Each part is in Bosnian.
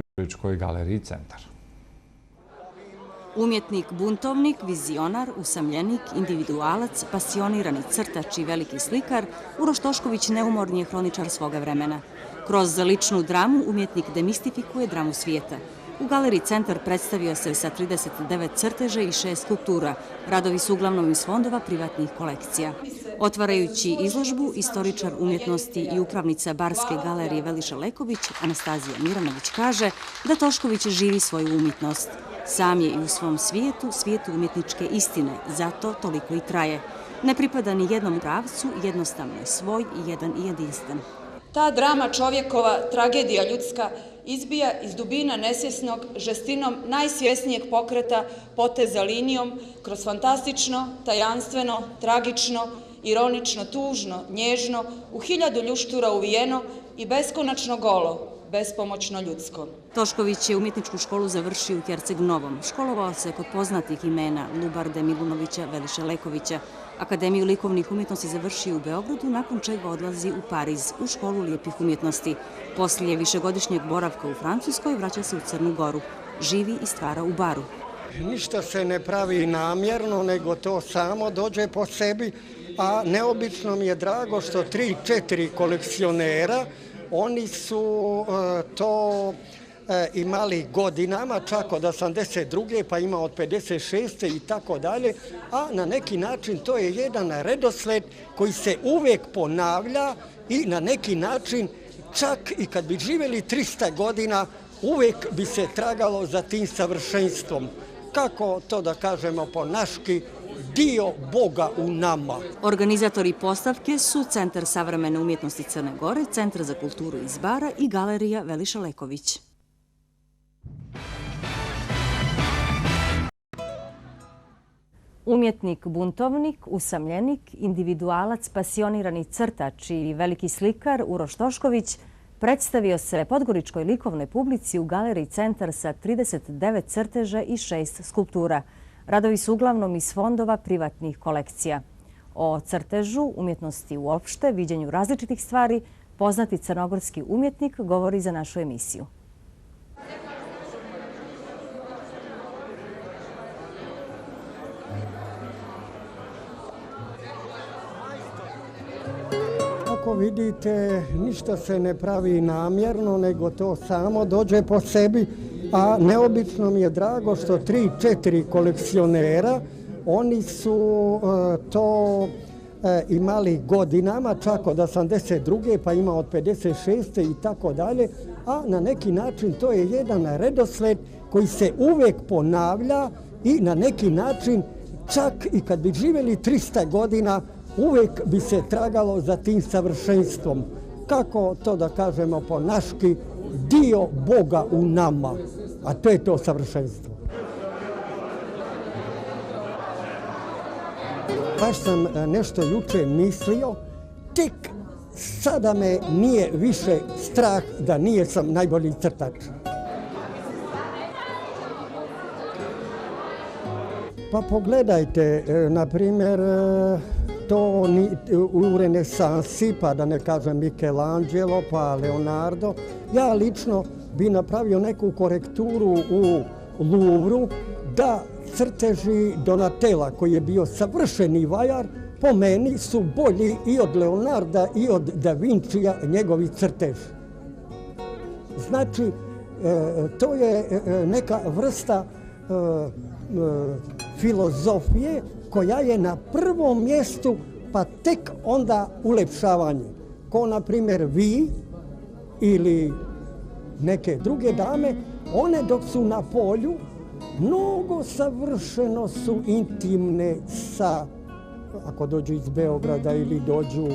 Podgoričkoj galeriji Centar. Umjetnik, buntovnik, vizionar, usamljenik, individualac, pasionirani crtač i veliki slikar, Uroš Tošković neumorni je hroničar svoga vremena. Kroz ličnu dramu umjetnik demistifikuje dramu svijeta. U galeriji Centar predstavio se sa 39 crteža i 6 skulptura. Radovi su uglavnom iz fondova privatnih kolekcija. Otvarajući izložbu, istoričar umjetnosti i upravnica Barske galerije Veliša Leković, Anastazija Miranović, kaže da Tošković živi svoju umjetnost. Sam je i u svom svijetu, svijetu umjetničke istine, zato toliko i traje. Ne pripada ni jednom pravcu, jednostavno je svoj i jedan i jedinstven. Ta drama čovjekova, tragedija ljudska, izbija iz dubina nesvjesnog žestinom najsvjesnijeg pokreta poteza linijom kroz fantastično, tajanstveno, tragično, ironično, tužno, nježno, u 1000 ljuštura uvijeno i beskonačno golo, bespomoćno ljudsko. Tošković je umjetničku školu završio u Herceg Novom. Školovao se kod poznatih imena Lubarde Milunovića, Veliše Lekovića. Akademiju likovnih umjetnosti završio u Beogradu, nakon čega odlazi u Pariz, u školu lijepih umjetnosti. Poslije višegodišnjeg boravka u Francuskoj vraća se u Crnu Goru. Živi i stvara u Baru. Ništa se ne pravi namjerno, nego to samo dođe po sebi, a neobično mi je drago što 3-4 kolekcionera, oni su to imali godinama, čak od 82. pa ima od 56. i tako dalje, a na neki način to je jedan redosled koji se uvijek ponavlja i na neki način čak i kad bi živjeli 300 godina uvijek bi se tragalo za tim savršenstvom. Kako to da kažemo po naški, dio Boga u nama. Organizatori postavke su Centar savremene umjetnosti Crne Gore, Centar za kulturu iz Bara i galerija Veliša Leković. Umjetnik, buntovnik, usamljenik, individualac, pasionirani crtač i veliki slikar Uroš Tošković predstavio se podgoričkoj likovnoj publici u galeriji Centar sa 39 crteža i 6 skulptura. Radovi su uglavnom iz fondova privatnih kolekcija. O crtežu, umjetnosti uopšte, viđenju različitih stvari, poznati crnogorski umjetnik govori za našu emisiju. Kako vidite, ništa se ne pravi namjerno, nego to samo dođe po sebi, a neobično mi je drago što 3-4 kolekcionera, oni su to imali godinama, čak od 82. pa ima od 56. i tako dalje, a na neki način to je jedan redosled koji se uvijek ponavlja i na neki način čak i kad bi živjeli 300 godina uvijek bi se tragalo za tim savršenstvom. Kako to da kažemo po naški, dio Boga u nama, a to je to savršenstvo. Baš sam nešto juče mislio, tek sada me nije više strah da nije sam najbolji crtač. Pa pogledajte, na primjer, to u renesansi, pa da ne kažem Michelangelo, pa Leonardo. Ja lično bi napravio neku korekturu u Louvru da crteži Donatella, koji je bio savršeni vajar, po meni su bolji i od Leonarda i od Da Vincija njegovi crteži. Znači, to je neka vrsta filozofije koja je na prvom mjestu, pa tek onda ulepšavanje. Ko na primjer vi ili neke druge dame, one dok su na polju, mnogo savršeno su intimne sa, ako dođu iz Beograda ili dođu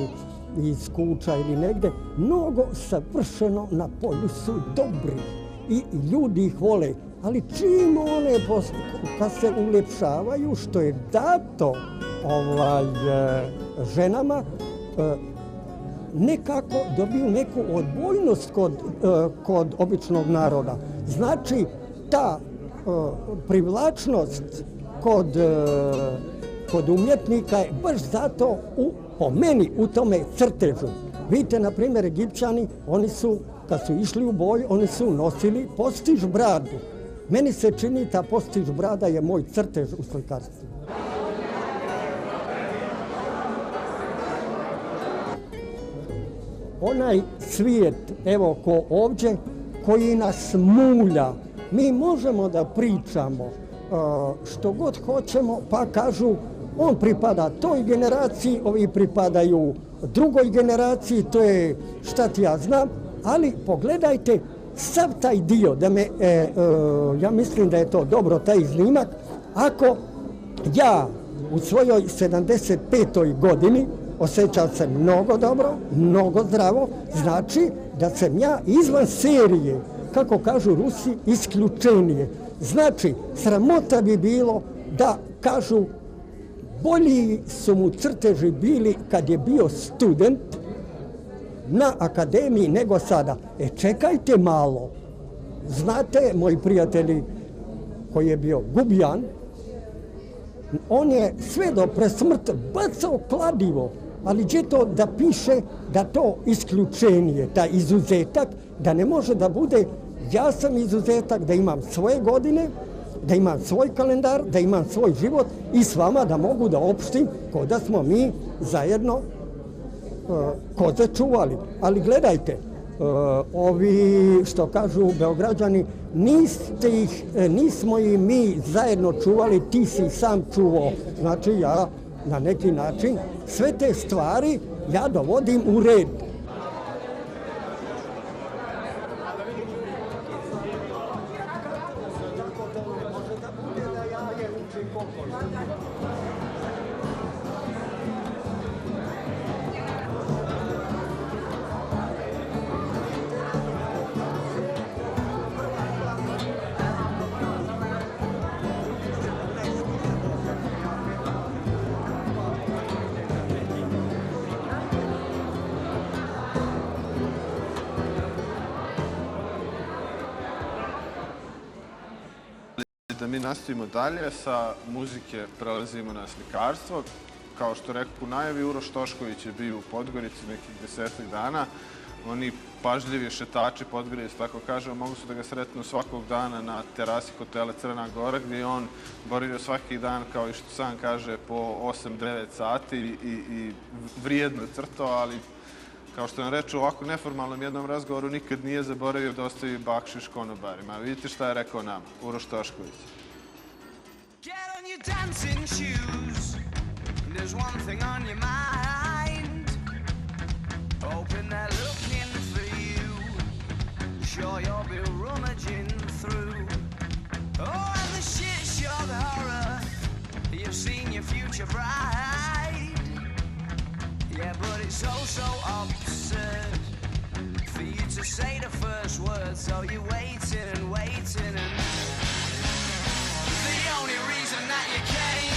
iz Kuča ili negde, mnogo savršeno na polju su dobri i ljudi ih vole. Ali čim one, kad se uljepšavaju, što je dato ženama, nekako dobiju neku odbojnost kod običnog naroda. Znači, ta privlačnost kod umjetnika je baš zato u po meni u tome crtežu. Vidite, na primjer, Egipćani, oni su, kad su išli u boj, oni su nosili postiž bradu. Meni se čini ta postiž brada je moj crtež u slikarstvu. Onaj svijet, evo ko ovdje, koji nas mulja, mi možemo da pričamo što god hoćemo, pa kažu on pripada toj generaciji, ovi pripadaju drugoj generaciji, to je šta ti ja znam, ali pogledajte sav taj dio, ja mislim da je to dobro, taj iznimak, ako ja u svojoj 75. godini osjećam se mnogo dobro, mnogo zdravo, znači da sam ja izvan serije, kako kažu Rusi, isključenije. Znači, sramota bi bilo da kažu bolji su mu crteži bili kad je bio student na akademiji nego sada. Čekajte malo. Znate, moji prijatelji, koji je bio Gubijan, on je sve do presmrt bacao kladivo, ali gdje to da piše da to isključenje, taj izuzetak, da ne može da bude ja sam izuzetak, da imam svoje godine, da imam svoj kalendar, da imam svoj život i s vama da mogu da opštim ko da smo mi zajedno koze čuvali. Ali gledajte, ovi što kažu Beograđani, nismo i mi zajedno čuvali, ti si sam čuvao. Znači ja na neki način sve te stvari ja dovodim u red. Da mi nastavimo dalje, sa muzike prelazimo na slikarstvo. Kao što rekao u najavi, Uroš Tošković je bio u Podgorici nekih 10 dana. Oni pažljivi šetači Podgorice, tako kažemo, mogu su da ga sretnu svakog dana na terasi hotela Crna Gora, gdje je on boravio svaki dan, kao i što sam kaže, po 8-9 sati i vrijedno crtao, ali kao što nam reče u ovako neformalnom jednom razgovoru, nikad nije zaboravio da ostavi bakšiš konobarima. Vidite šta je rekao nam Uroš Tošković. Get on your dancing shoes. There's one thing on your mind. Hoping they're looking for you. Sure you'll be rummaging through. Oh, and the shit show, the horror. You've seen your future bride. Yeah, but it's so absurd for you to say the first word. So you're waiting and waiting and the only reason that you came.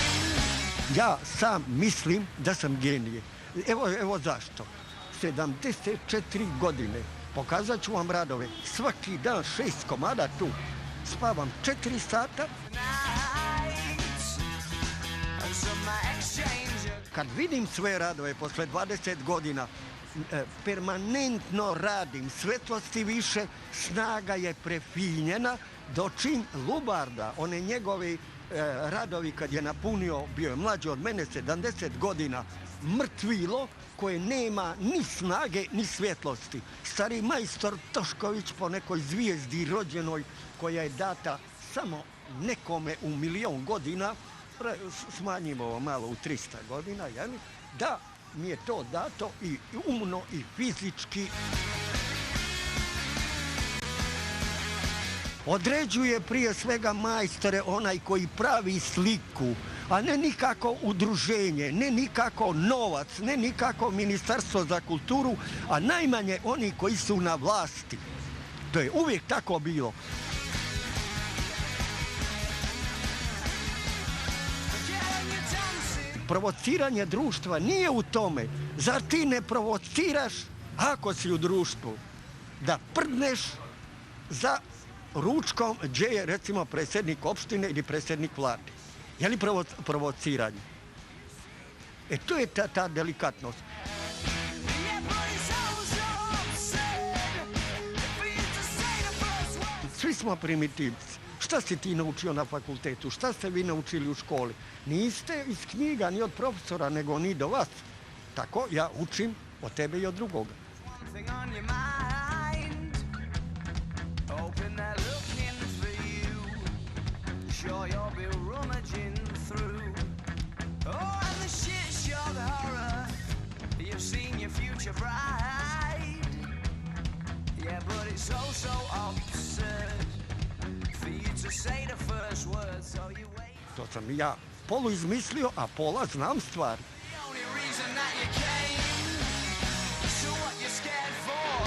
Ja sam mislim da sam genije. Evo zašto. 74 godine. Pokazat ću vam radove. Svaki dan 6 komada tu. Spavam 4 sata. Kad vidim sve radove posle 20 godina, permanentno radim, svetlosti više, snaga je prefinjena, dočim Lubarda, one njegovi radovi kad je napunio, bio je mlađi od mene 70 godina, mrtvilo koje nema ni snage ni svjetlosti. Stari majstor Tošković po nekoj zvijezdi rođenoj koja je data samo nekome u 1.000.000 godina, smanjimo ovo malo u 300 godina, jeli? Da mi je to dato i umno i fizički. Određuje prije svega majstore onaj koji pravi sliku, a ne nikako udruženje, ne nikako novac, ne nikako Ministarstvo za kulturu, a najmanje oni koji su na vlasti. To je uvijek tako bilo. Provociranje društva nije u tome. Zar ti ne provociraš, ako si u društvu, da prdneš za ručkom gdje je, recimo, predsjednik opštine ili predsjednik vlade? Je li provociranje? To je ta delikatnost. Yeah, but it's all so absurd for you to say the first word. Svi smo primitivci. Šta si ti naučio na fakultetu? Šta ste vi naučili u školi? Niste iz knjiga, ni od profesora, nego ni do vas. Tako ja učim od tebe i od drugoga. One thing on your mind, hoping they're looking for you. Sure you'll be rummaging through. Oh, and the shit shock horror. You've seen your future bride. Yeah, but it's also absurd for you to say the first word, so you wait. To sam ja polu izmislio, a pola znam stvar. The only reason that you came, so what you scared for?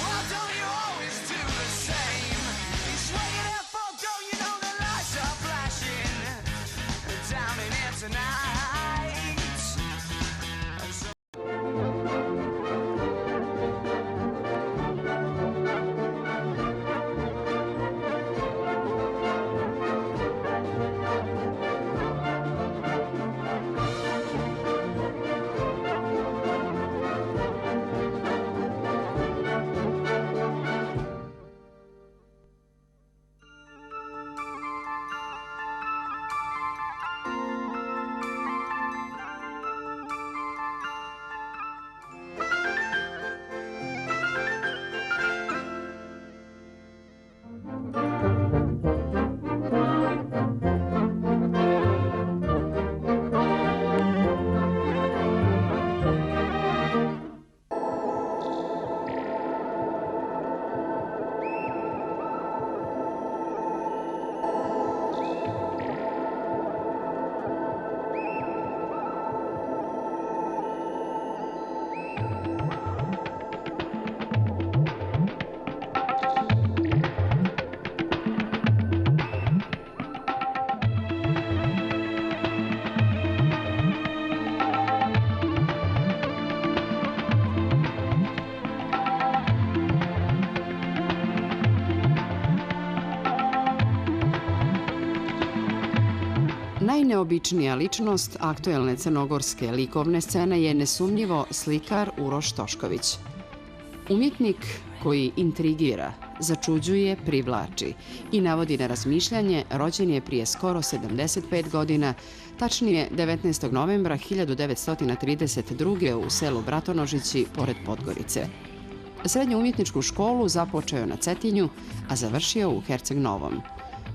Well, don't you always do the same? You swing it up, oh, don't you know the lights are flashing down in here tonight? Najneobičnija ličnost aktuelne crnogorske likovne scene je nesumnjivo slikar Uroš Tošković. Umjetnik koji intrigira, začuđuje, privlači i navodi na razmišljanje, rođen je prije skoro 75 godina, tačnije 19. novembra 1932. u selu Bratonožići pored Podgorice. Srednju umjetničku školu započeo je na Cetinju, a završio u Herceg Novom.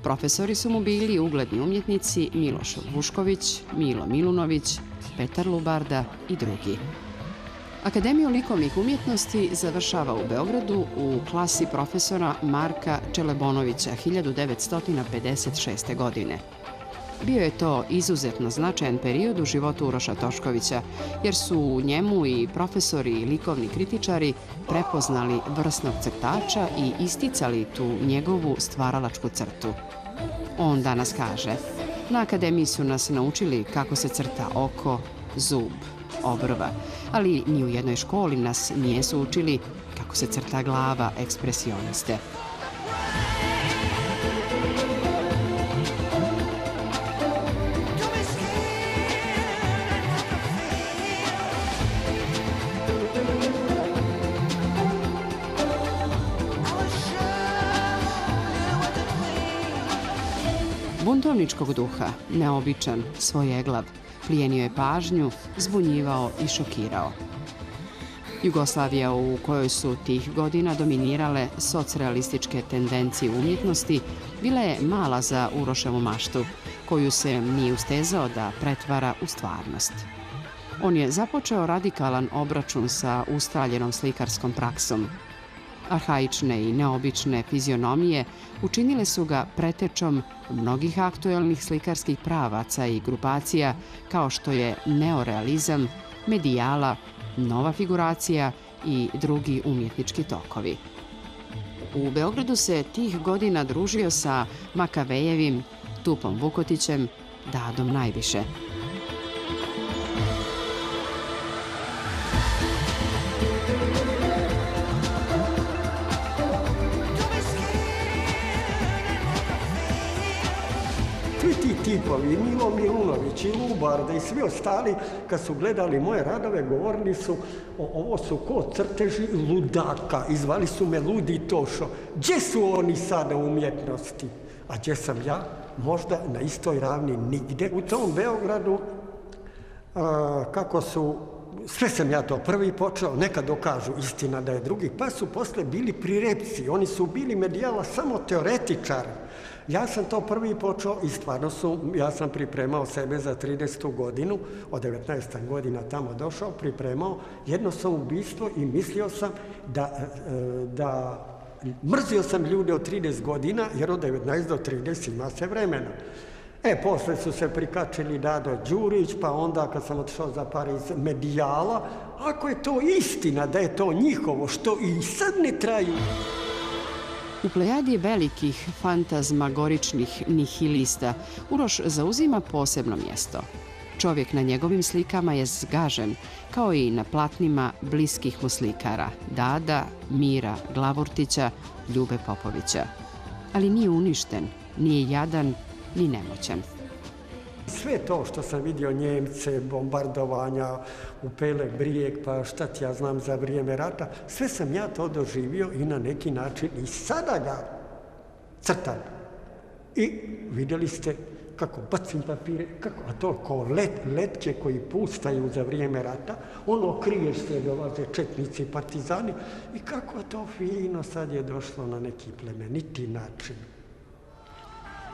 Profesori su mu bili ugledni umjetnici Miloš Vušković, Milo Milunović, Petar Lubarda i drugi. Akademiju likovnih umjetnosti završava u Beogradu u klasi profesora Marka Čelebonovića 1956. godine. Bio je to izuzetno značajan period u životu Uroša Toškovića, jer su u njemu i profesori i likovni kritičari prepoznali vrsnog crtača i isticali tu njegovu stvaralačku crtu. On danas kaže: na akademiji su nas naučili kako se crta oko, zub, obrva, ali ni u jednoj školi nas nijesu učili kako se crta glava ekspresioniste. Buntovničkog duha, neobičan, svojeglav, plijenio je pažnju, zbunjivao i šokirao. Jugoslavija, u kojoj su tih godina dominirale socrealističke tendencije umjetnosti, bila je mala za Uroševu maštu, koju se nije ustezao da pretvara u stvarnost. On je započeo radikalan obračun sa ustaljenom slikarskom praksom. Arhaične i neobične fizionomije učinile su ga pretečom mnogih aktuelnih slikarskih pravaca i grupacija kao što je neorealizam, medijala, nova figuracija i drugi umjetnički tokovi. U Beogradu se tih godina družio sa Makavejevim, Tupom Vukotićem, Dadom najviše. ti tipovi, Milo Milunović i Lubarda i svi ostali, kad su gledali moje radove, govorili su, ovo su ko crteži ludaka, i zvali su me Ludi Tošo. Gdje su oni sada u umjetnosti? A gdje sam ja? Možda na istoj ravni nigde. U tom Beogradu, kako su, sve sam ja to prvi počeo, neka dokažu istina da je drugi, pa su posle bili prirepci, oni su bili medijala samo teoretičari. Ja sam to prvi počeo i stvarno ja sam pripremao sebe za 30. godinu, od 19. godina tamo došao, pripremao jedno samoubistvo i mislio sam da mrzio sam ljude od 30 godina, jer od 19 do 30 ima se vremena. Posle su se prikačili Dado Đurić, pa onda kad sam otišao za Pariz, medijala. Ako je to istina da je to njihovo, što i sad ne traju. U plejadi velikih fantazmagoričnih nihilista Uroš zauzima posebno mjesto. Čovjek na njegovim slikama je zgažen, kao i na platnima bliskih mu slikara Dada, Mira Glavurtića, Ljube Popovića. Ali nije uništen, nije jadan, ni nemoćan. Sve to što sam vidio, Njemce, bombardovanja u Pele Brijeg, pa šta ti ja znam za vrijeme rata, sve sam ja to doživio i na neki način i sada ga crtam. I vidjeli ste kako bacim papire, a to kao letke koji pustaju za vrijeme rata, ono kriješ se, dolaze četnici, partizani, i kako to fino sad je došlo na neki plemeniti način.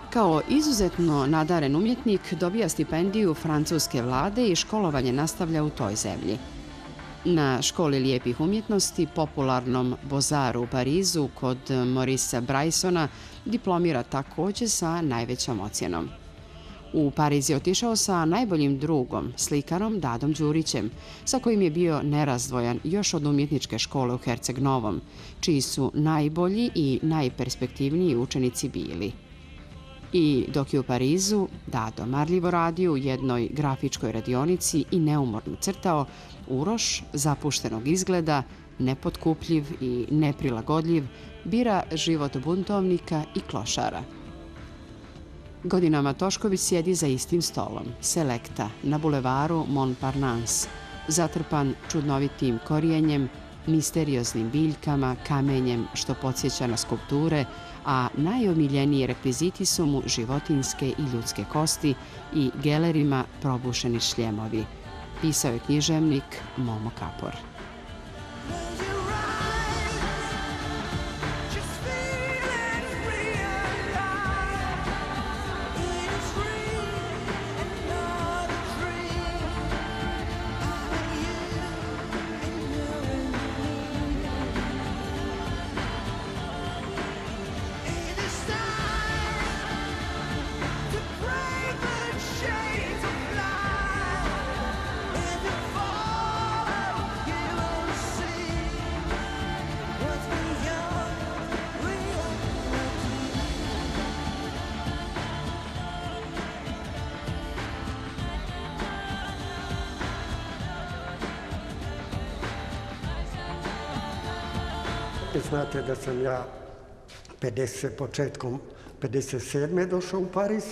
Kao izuzetno nadaren umjetnik dobija stipendiju francuske vlade i školovanje nastavlja u toj zemlji. Na školi lijepih umjetnosti, popularnom Beaux-Arts u Parizu kod Maurice Brysona, diplomira također sa najvećom ocjenom. U Pariz je otišao sa najboljim drugom, slikarom Dadom Đurićem, sa kojim je bio nerazdvojan još od umjetničke škole u Herceg Novom, čiji su najbolji i najperspektivniji učenici bili. I dok je u Parizu, Dado marljivo radio u jednoj grafičkoj radionici i neumorno crtao, Uroš, zapuštenog izgleda, nepotkupljiv i neprilagodljiv, bira život buntovnika i klošara. Godinama Tošković sjedi za istim stolom, Selekta, na bulevaru Montparnasse, zatrpan čudnovitim korijenjem, misterioznim biljkama, kamenjem što podsjeća na skulpture, a najomiljeniji rekviziti su mu životinjske i ljudske kosti i gelerima probušeni šljemovi, pisao je književnik Momo Kapor. Znate da sam ja početkom 57. došao u Pariz,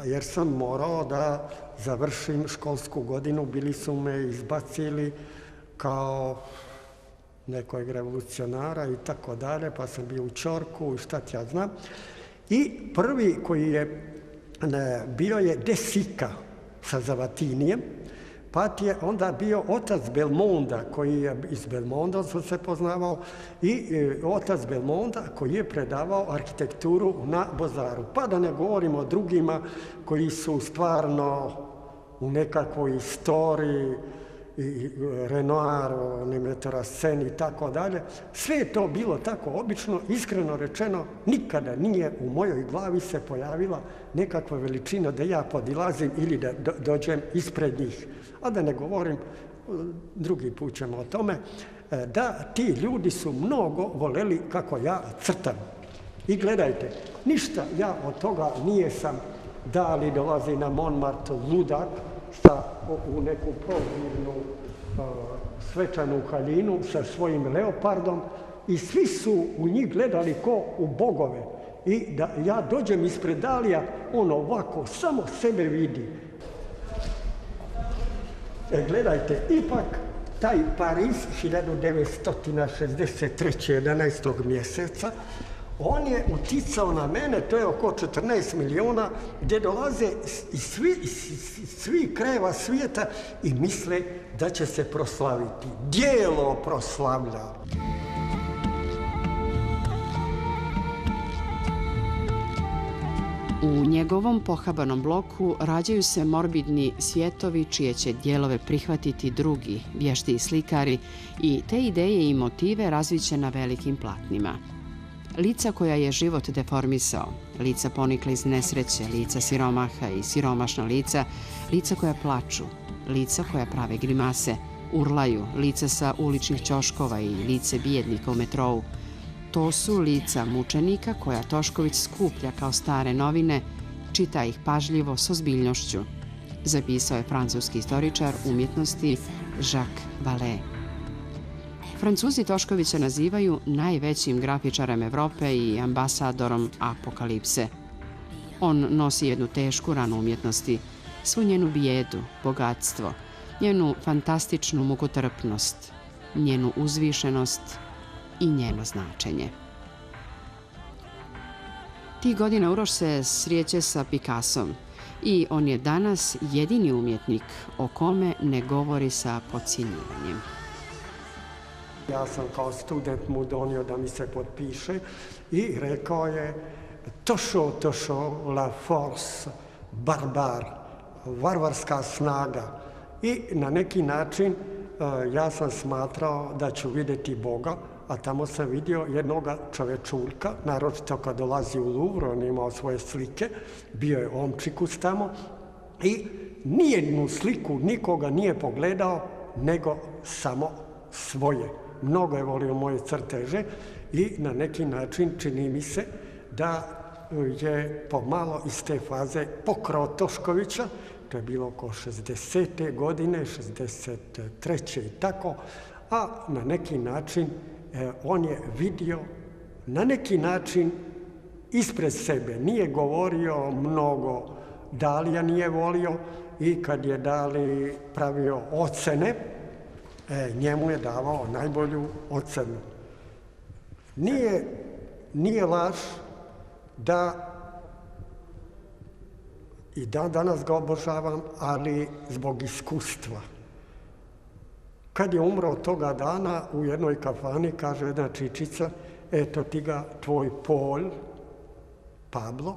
jer sam morao da završim školsku godinu. Bili su me izbacili kao nekog revolucionara i tako dalje, pa sam bio u Čorku i šta ti ja znam. I prvi koji je bio je De Sica sa Zavatinijem, pa je onda bio otac Belmonda, koji je iz Belmonda sam se poznavao, i otac Belmonda koji je predavao arhitekturu na Beaux-Arts. Pa da ne govorimo o drugima koji su stvarno u nekakvoj istoriji, i Renoir, Nemetorascen i tako dalje. Sve je to bilo tako obično, iskreno rečeno, nikada nije u mojoj glavi se pojavila nekakva veličina da ja podilazim ili da dođem ispred njih. A da ne govorim, drugi put ćemo o tome, da ti ljudi su mnogo voleli kako ja crtam. I gledajte, ništa ja od toga nije sam da li dolazi na Montmartre ludak u neku prozirnu svečanu haljinu sa svojim leopardom i svi su u njih gledali ko u bogove. i da ja dođem ispred Dalija, on ovako samo sebe vidi. Gledajte, ipak taj Pariz 1963. 11. mjeseca, on je uticao na mene, to je oko 14 miliona, gdje dolaze iz svih krajeva svijeta i misle da će se proslaviti. Djelo proslavlja. U njegovom pohabanom bloku rađaju se morbidni svjetovi čije će dijelove prihvatiti drugi vještiji slikari i te ideje i motive razviće na velikim platnima. Lica koja je život deformisao, lica ponikla iz nesreće, lica siromaha i siromašna lica, lica koja plaču, lica koja prave grimase, urlaju, lica sa uličnih ćoškova i lice bijednika u metrou. To su lica mučenika koja Tošković skuplja kao stare novine, čita ih pažljivo s ozbiljnošću, zapisao je francuski istoričar umjetnosti Jacques Vallée. Francuzi Toškovića nazivaju najvećim grafičarem Evrope i ambasadorom apokalipse. On nosi jednu tešku ranu umjetnosti, svu njenu bijedu, bogatstvo, njenu fantastičnu mukotrpnost, njenu uzvišenost i njeno značenje. Tih godina Uroš se srijeće sa Picassom i on je danas jedini umjetnik o kome ne govori sa podcjenjivanjem. Ja sam kao student mu donio da mi se potpiše i rekao je Tošo, la force, barbar, varvarska snaga. I na neki način ja sam smatrao da ću vidjeti Boga, a tamo sam vidio jednoga čovečulka, naročito kad dolazi u Louvre, on je imao svoje slike, bio je omčikus tamo i nijednu sliku nikoga nije pogledao, nego samo svoje. Mnogo je volio moje crteže i na neki način čini mi se da je pomalo iz te faze pokrao Toškovića, to je bilo oko 60. godine, 63. i tako, a na neki način on je vidio, na neki način ispred sebe, nije govorio mnogo, Dalija nije volio i kad je Dali pravio ocene, njemu je davao najbolju ocenu. Nije laž da i danas ga obožavam, ali zbog iskustva. Kad je umro toga dana u jednoj kafani, kaže jedna čičica, eto ti ga tvoj Pol, Pablo,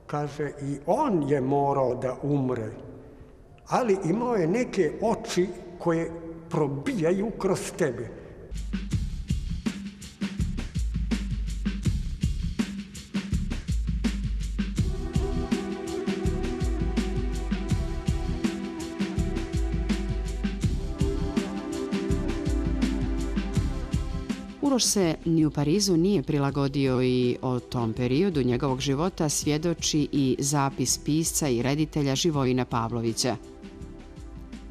kaže i on je morao da umre, ali imao je neke oči koje probijaju kroz tebe. Uroš se ni u Parizu nije prilagodio i o tom periodu njegovog života svjedoči i zapis pisca i reditelja Živojina Pavlovića.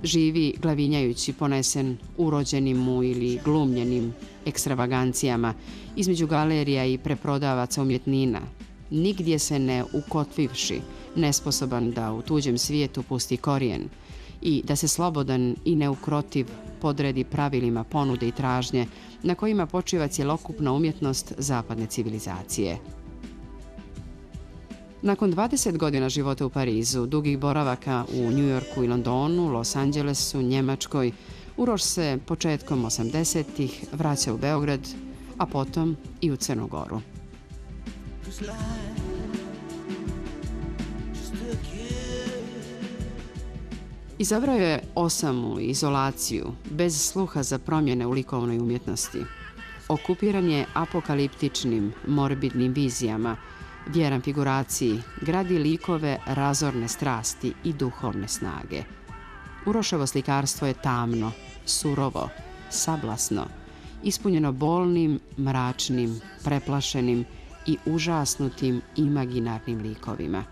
Živi glavinjajući ponesen urođenim mu ili glumljenim ekstravagancijama između galerija i preprodavaca umjetnina, nigdje se ne ukotvivši, nesposoban da u tuđem svijetu pusti korijen i da se slobodan i neukrotiv podredi pravilima ponude i tražnje na kojima počiva cjelokupna umjetnost zapadne civilizacije. Nakon 20 godina života u Parizu, dugih boravaka u Njujorku i Londonu, Los Angelesu, Njemačkoj, Uroš se početkom 80-ih vraća u Beograd, a potom i u Crnu Goru. Izabrao je osamu i izolaciju, bez sluha za promjene u likovnoj umjetnosti. Okupiran je apokaliptičnim, morbidnim vizijama, vjeran figuraciji, gradi likove razorne strasti i duhovne snage. Uroševo slikarstvo je tamno, surovo, sablasno, ispunjeno bolnim, mračnim, preplašenim i užasnutim imaginarnim likovima.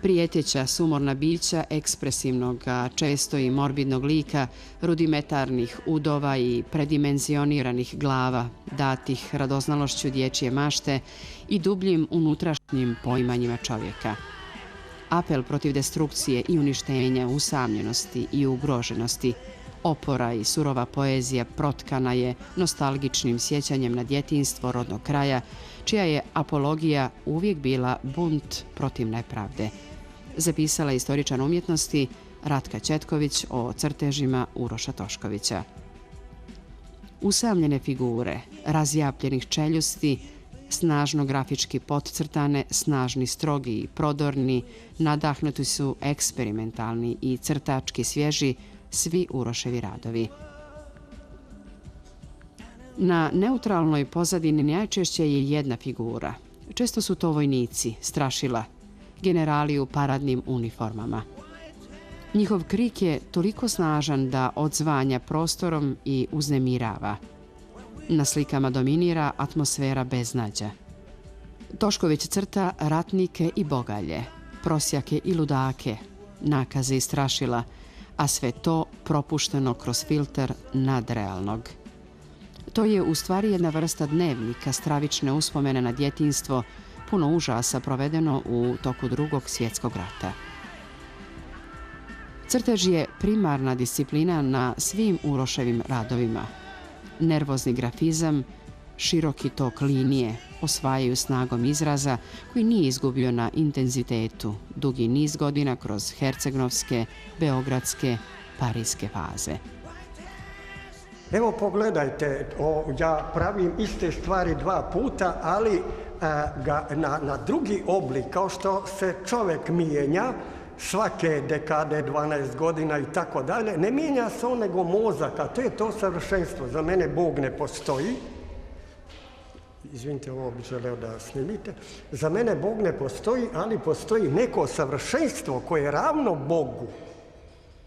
Prijeteća sumorna bića ekspresivnog, a često i morbidnog lika, rudimentarnih udova i predimenzioniranih glava, datih radoznalošću dječje mašte i dubljim unutrašnjim poimanjima čovjeka. Apel protiv destrukcije i uništenja, usamljenosti i ugroženosti, opora i surova poezija protkana je nostalgičnim sjećanjem na djetinjstvo rodnog kraja, čija je apologija uvijek bila bunt protiv nepravde, zapisala istoričar umjetnosti Ratka Ćetković o crtežima Uroša Toškovića. Usamljene figure, razjapljenih čeljusti, snažno grafički potcrtane, snažni, strogi i prodorni, nadahnuti su eksperimentalni i crtački svježi svi Uroševi radovi. Na neutralnoj pozadini najčešće je jedna figura. Često su to vojnici, strašila, generali u paradnim uniformama. Njihov krik je toliko snažan da odzvanja prostorom i uznemirava. Na slikama dominira atmosfera beznađa. Tošković crta ratnike i bogalje, prosjake i ludake, nakaze i strašila, a sve to propušteno kroz filter nadrealnog. To je u stvari jedna vrsta dnevnika, stravične uspomene na djetinjstvo, puno užasa provedeno u toku Drugog svjetskog rata. Crtež je primarna disciplina na svim Uroševim radovima. Nervozni grafizam, široki tok linije osvajaju snagom izraza koji nije izgubio na intenzitetu dugi niz godina kroz hercegnovske, beogradske, parijske faze. Evo pogledajte, ja pravim iste stvari dva puta, ali na drugi oblik, kao što se čovjek mijenja svake dekade, 12 godina i tako dalje, ne mijenja se on nego mozak, a to je to savršenstvo. Za mene Bog ne postoji. Izvinite, ovo bih želeo da snimite. Za mene Bog ne postoji, ali postoji neko savršenstvo koje je ravno Bogu.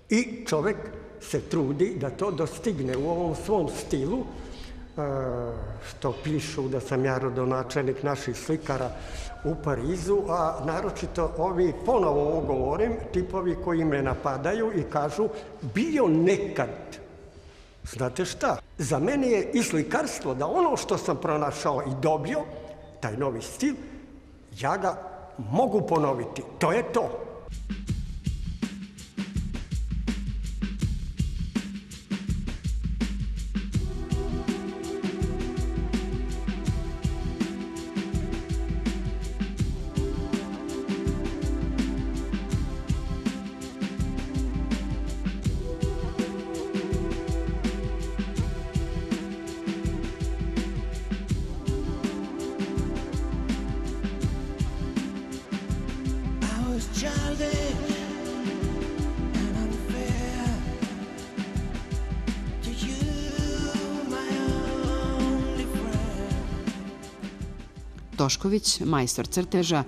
I čovjek se trudi da to dostigne u ovom svom stilu, što pišu da sam ja rodonačelnik naših slikara u Parizu, a naročito ovi, ponovo ovo govorim, tipovi koji me napadaju i kažu bio nekad. Znate šta? Za mene je i slikarstvo da ono što sam pronašao i dobio, taj novi stil, ja ga mogu ponoviti. To je to. Tošković, majstor crteža,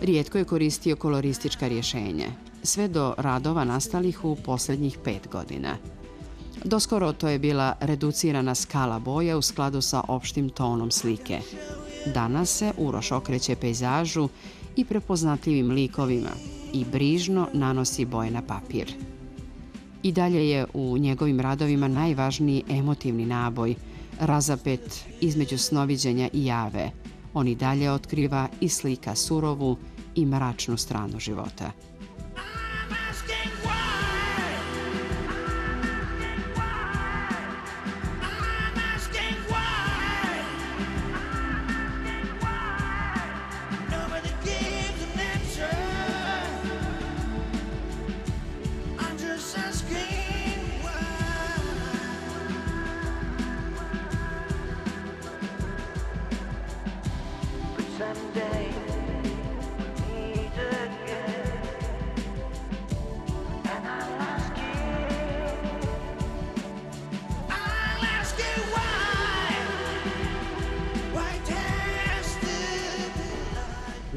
rijetko je koristio koloristička rješenja, sve do radova nastalih u posljednjih 5 godina. Doskoro to je bila reducirana skala boja u skladu sa opštim tonom slike. Danas se Uroš okreće pejzažu i prepoznatljivim likovima i brižno nanosi boje na papir. I dalje je u njegovim radovima najvažniji emotivni naboj, razapet između snoviđenja i jave. On i dalje otkriva i slika surovu i mračnu stranu života.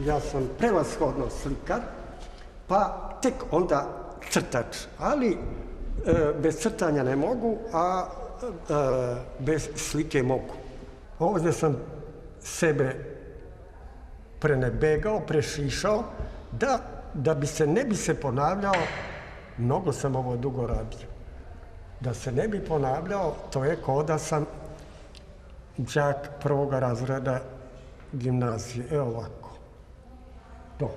Ja sam prevashodno slikar, pa tek onda crtač, ali bez crtanja ne mogu, a bez slike mogu. Ovdje sam sebe prenebegao, prešišao, da da ne bi se ponavljao, mnogo sam ovo dugo radio, da se ne bi ponavljao, to je kao da sam đak prvoga razreda gimnazije. Evo ovako. To.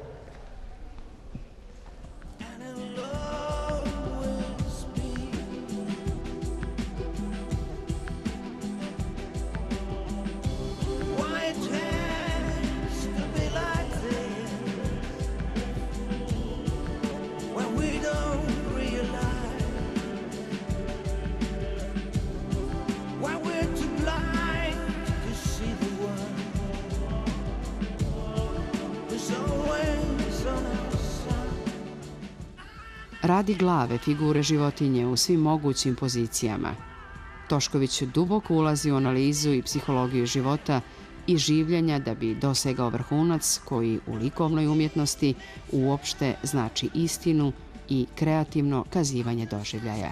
Radi glave figure životinje u svim mogućim pozicijama. Tošković duboko ulazi u analizu i psihologiju života i življenja da bi dosegao vrhunac koji u likovnoj umjetnosti uopšte znači istinu i kreativno kazivanje doživljaja.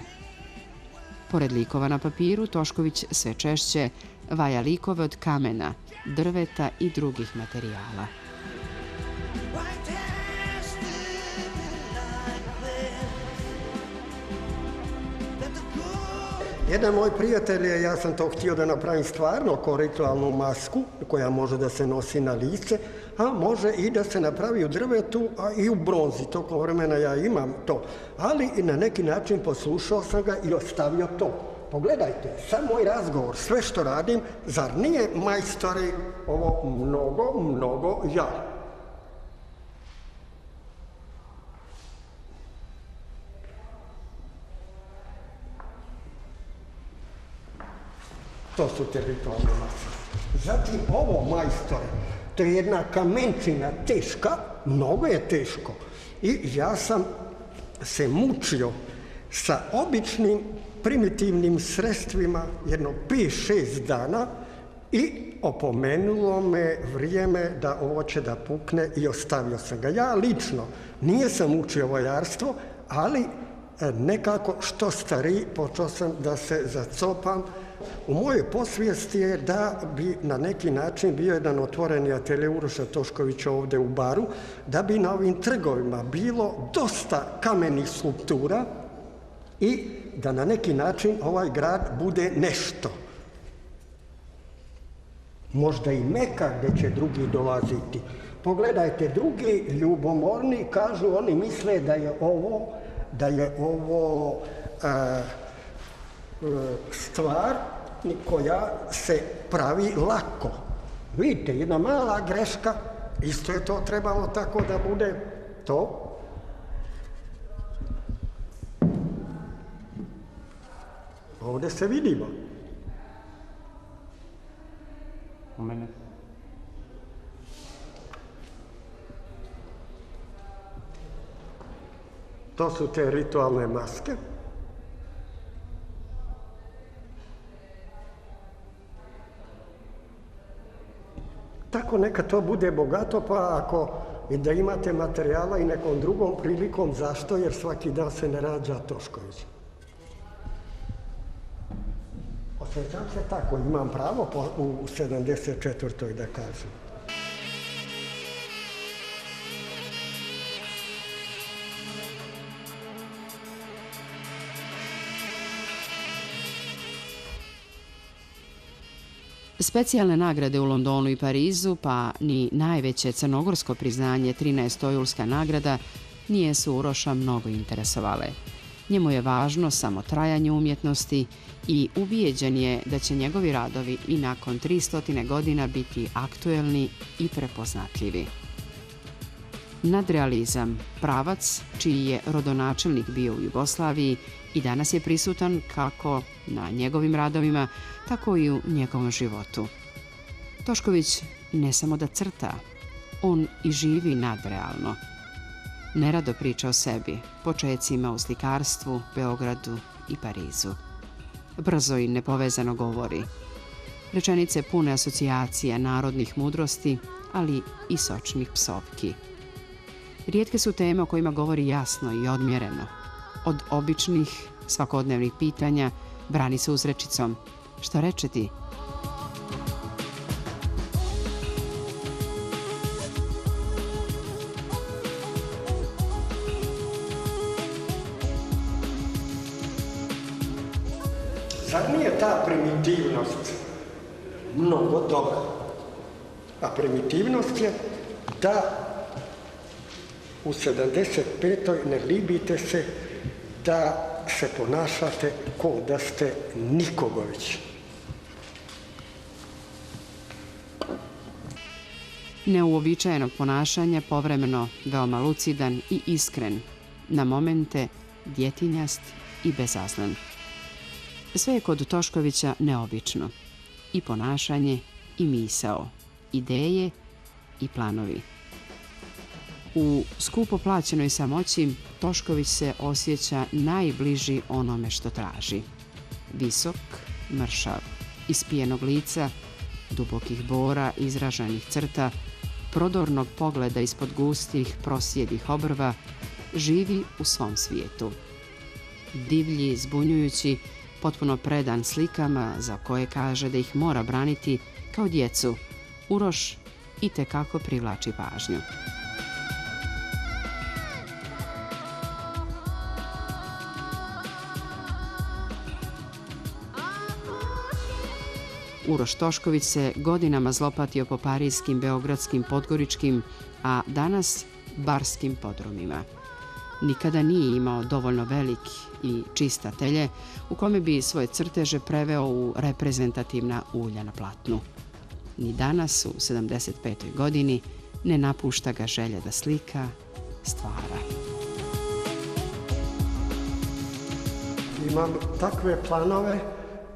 Pored likova na papiru, Tošković sve češće vaja likove od kamena, drveta i drugih materijala. Jedan moj prijatelj je, ja sam to htio da napravim stvarno kao ritualnu masku koja može da se nosi na lice, a može i da se napravi u drvetu, a i u bronzi. Toliko vremena ja imam to. Ali i na neki način poslušao sam ga i ostavio to. Pogledajte, sam moj razgovor, sve što radim, zar nije, majstori, ovo mnogo ja? To su te ritualne mase. Zatim ovo, majstore, to je jedna kamenčina teška, mnogo je teško. I ja sam se mučio sa običnim primitivnim sredstvima jedno 5-6 dana i opomenulo me vrijeme da ovo će da pukne i ostavio sam ga. Ja lično nisam učio vojarstvo, ali nekako što stariji počeo sam da se zacopam. U mojoj posvijesti je da bi na neki način bio jedan otvoreni atelje Uroša Toškovića ovdje u Baru, da bi na ovim trgovima bilo dosta kamenih skulptura i da na neki način ovaj grad bude nešto. Možda i Meka gdje će drugi dolaziti. Pogledajte, drugi ljubomorni kažu, oni misle da je ovo stvar koja se pravi lako. Vidite, jedna mala greška, isto je to trebalo tako da bude to. Ovdje se vidimo. U mene. To su te ritualne maske. Tako neka to bude bogato, pa ako i da imate materijala i nekom drugom prilikom, zašto? Jer svaki dan se ne rađa Tošković. Osjećam se tako, imam pravo u 74. da kažem. Specijalne nagrade u Londonu i Parizu, pa ni najveće crnogorsko priznanje 13. Ojulska nagrada, nije su Uroša mnogo interesovale. Njemu je važno samo trajanje umjetnosti i ubijeđen je da će njegovi radovi i nakon 300 godina biti aktuelni i prepoznatljivi. Nadrealizam, pravac čiji je rodonačelnik bio u Jugoslaviji i danas je prisutan kako na njegovim radovima, tako i u njegovom životu. Tošković ne samo da crta, on i živi nadrealno. Nerado priča o sebi, počecima u slikarstvu, Beogradu i Parizu. Brzo i nepovezano govori. Rečenice pune asocijacija narodnih mudrosti, ali i sočnih psovki. Rijetke su teme o kojima govori jasno i odmjereno. Od običnih, svakodnevnih pitanja brani se uzrečicom: šta reče ti? Zar nije ta primitivnost mnogo dobra? A primitivnost je da u 75. ne libite se da se ponašate ko da ste Nikogović. Neuobičajenog ponašanja, povremeno veoma lucidan i iskren, na momente djetinjast i bezazlen. Sve je kod Toškovića neobično. I ponašanje, i misao, ideje i planovi. U skupo plaćenoj samoći Tošković se osjeća najbliži onome što traži. Visok, mršav, ispijenog lica, dubokih bora, izraženih crta, prodornog pogleda ispod gustih, prosjedih obrva, živi u svom svijetu. Divlji, zbunjujući, potpuno predan slikama za koje kaže da ih mora braniti kao djecu, Uroš itekako privlači pažnju. Uroš Tošković se godinama zlopatio po parijskim, beogradskim, podgoričkim, a danas barskim podrumima. Nikada nije imao dovoljno velik i čist atelje u kome bi svoje crteže preveo u reprezentativna ulja na platnu. Ni danas, u 75. godini, ne napušta ga želja da slika, stvara. Imam takve planove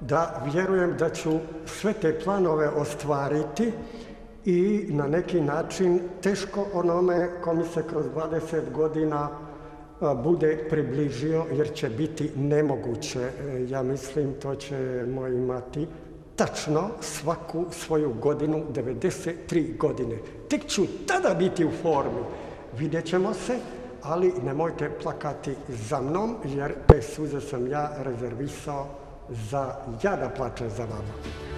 da vjerujem da ću sve te planove ostvariti i na neki način teško onome ko mi se kroz 20 godina bude približio, jer će biti nemoguće. Ja mislim to ćemo imati tačno svaku svoju godinu, 93 godine. Tek ću tada biti u formi. Vidjet ćemo se, ali nemojte plakati za mnom, jer te suze sam ja rezervisao za ja da plačem za vama.